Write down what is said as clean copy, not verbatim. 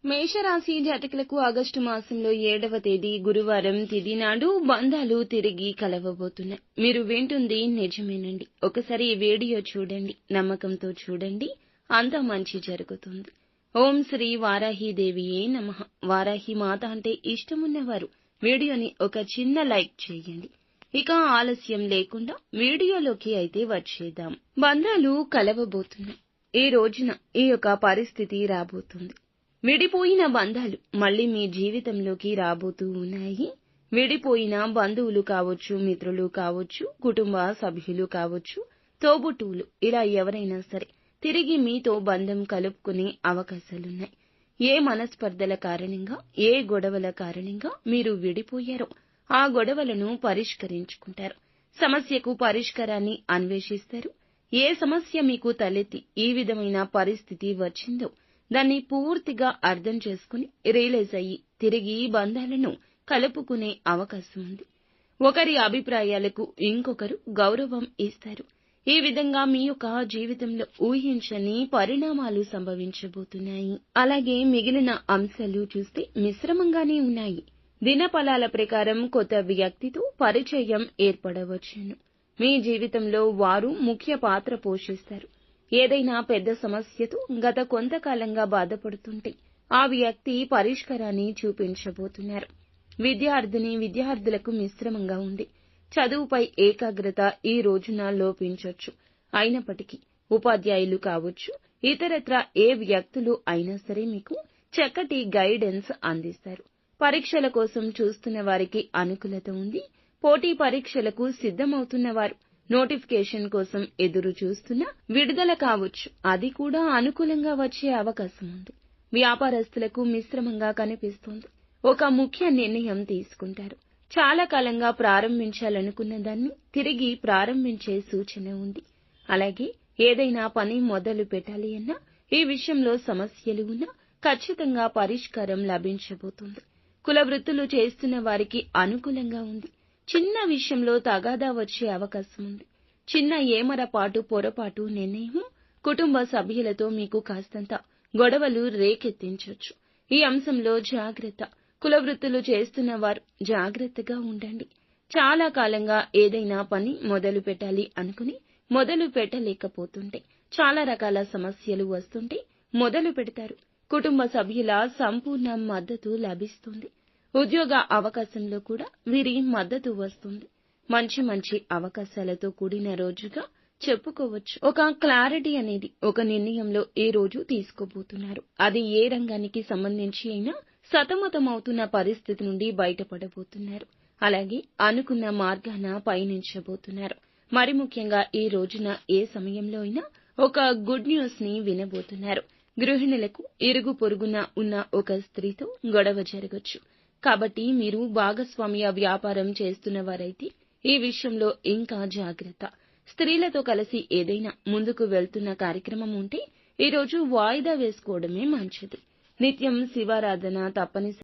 మేషరాశి జాతకులకు ఆగస్టు మాసంలో 7వ తేదీ గురువారం తిథి నాడు బంధాలు తిరిగి కలవబోతున్నాయి. మీరు వింటుంది నిజమేనండి. ఒకసారి ఈ వీడియో చూడండి, నమ్మకంతో చూడండి, అంతా మంచి జరుగుతుంది. ఓం శ్రీ వారాహీదేవియే నమః. వారాహి మాత అంటే ఇష్టమున్నవారు వీడియోని ఒక చిన్న లైక్ చేయండి. ఇక ఆలస్యం లేకుండా వీడియోలోకి అయితే వచ్చేద్దాం. బంధాలు కలవబోతున్నాయి. ఈ రోజున ఈ యొక్క పరిస్థితి రాబోతుంది. విడిపోయిన బంధాలు మళ్ళీ మీ జీవితంలోకి రాబోతూ ఉన్నాయి. విడిపోయిన బంధువులు కావచ్చు, మిత్రులు కావచ్చు, కుటుంబ సభ్యులు కావచ్చు, తోబుట్టువులు, ఇలా ఎవరైనా సరే తిరిగి మీతో బంధం కలుపుకునే అవకాశాలున్నాయి. ఏ మనస్పర్ధల కారణంగా, ఏ గొడవల కారణంగా మీరు విడిపోయారో ఆ గొడవలను పరిష్కరించుకుంటారు. సమస్యకు పరిష్కారాన్ని అన్వేషిస్తారు. ఏ సమస్య మీకు తలెత్తి ఈ విధమైన పరిస్థితి వచ్చిందో దాన్ని పూర్తిగా అర్థం చేసుకుని రియలైజ్ అయ్యి తిరిగి బంధాలను కలుపుకునే అవకాశం ఉంది. ఒకరి అభిప్రాయాలకు ఇంకొకరు గౌరవం ఇస్తారు. ఈ విధంగా మీ యొక్క జీవితంలో ఊహించని పరిణామాలు సంభవించబోతున్నాయి. అలాగే మిగిలిన అంశాలు చూస్తే మిశ్రమంగానే ఉన్నాయి. దినఫలాల ప్రకారం కొత్త వ్యక్తితో పరిచయం ఏర్పడవచ్చును. మీ జీవితంలో వారు ముఖ్య పాత్ర పోషిస్తారు. ఏదైనా పెద్ద సమస్యతో గత కొంతకాలంగా బాధపడుతుంటే ఆ వ్యక్తి పరిష్కారాన్ని చూపించబోతున్నారు. విద్యార్థులకు మిశ్రమంగా ఉంది. చదువుపై ఏకాగ్రత ఈ రోజున లోపించొచ్చు. అయినప్పటికీ ఉపాధ్యాయులు కావచ్చు, ఇతరత్రా ఏ వ్యక్తులు అయినా సరే మీకు చక్కటి గైడెన్స్ అందిస్తారు. పరీక్షల కోసం చూస్తున్న వారికి అనుకూలత ఉంది. పోటీ పరీక్షలకు సిద్ధమవుతున్న వారు నోటిఫికేషన్ కోసం ఎదురు చూస్తున్నా విడుదల కావచ్చు. అది కూడా అనుకూలంగా వచ్చే అవకాశం ఉంది. వ్యాపారస్తులకు మిశ్రమంగా కనిపిస్తోంది. ఒక ముఖ్య నిర్ణయం తీసుకుంటారు. చాలా కాలంగా ప్రారంభించాలనుకున్న దాన్ని తిరిగి ప్రారంభించే సూచన ఉంది. అలాగే ఏదైనా పని మొదలు పెట్టాలి అన్నా, ఈ విషయంలో సమస్యలు ఉన్నా ఖచ్చితంగా పరిష్కారం లభించబోతుంది. కుల వృత్తులు చేస్తున్న వారికి అనుకూలంగా ఉంది. చిన్న విషయంలో తగాదా వచ్చే అవకాశం ఉంది. చిన్న ఏమరపాటు, పొరపాటు నిర్ణయం కుటుంబ సభ్యులతో మీకు కాస్తంత గొడవలు రేకెత్తించొచ్చు. ఈ అంశంలో జాగ్రత్త. కుల వృత్తులు చేస్తున్న వారు జాగ్రత్తగా ఉండండి. చాలా కాలంగా ఏదైనా పని మొదలు పెట్టాలి అనుకుని మొదలు పెట్టలేకపోతుంటే, చాలా రకాల సమస్యలు వస్తుంటే మొదలు పెడతారు. కుటుంబ సభ్యుల సంపూర్ణ మద్దతు లభిస్తుంది. ఉద్యోగ అవకాశంలో కూడా వీరి మద్దతు వస్తుంది. మంచి అవకాశాలతో కూడిన రోజుగా చెప్పుకోవచ్చు. ఒక క్లారిటీ అనేది ఒక నిర్ణయంలో ఈ రోజు తీసుకోబోతున్నారు. అది ఏ రంగానికి సంబంధించి అయినా సతమతమవుతున్న పరిస్థితి నుండి బయటపడబోతున్నారు. అలాగే అనుకున్న మార్గాన పయనించబోతున్నారు. మరి ముఖ్యంగా ఈ రోజున ఏ సమయంలో అయినా ఒక గుడ్ న్యూస్ ని వినబోతున్నారు. గృహిణులకు ఇరుగు పొరుగున ఉన్న ఒక స్త్రీతో గొడవ జరగొచ్చు. కాబట్టి మీరు భాగస్వామ్య వ్యాపారం చేస్తున్నవారైతే ఈ విషయంలో ఇంకా జాగ్రత్త. స్త్రీలతో కలిసి ఏదైనా ముందుకు వెళ్తున్న కార్యక్రమం ఉంటే ఈ రోజు వాయిదా వేసుకోవడమే మంచిది. నిత్యం శివారాధన తప్పనిసరి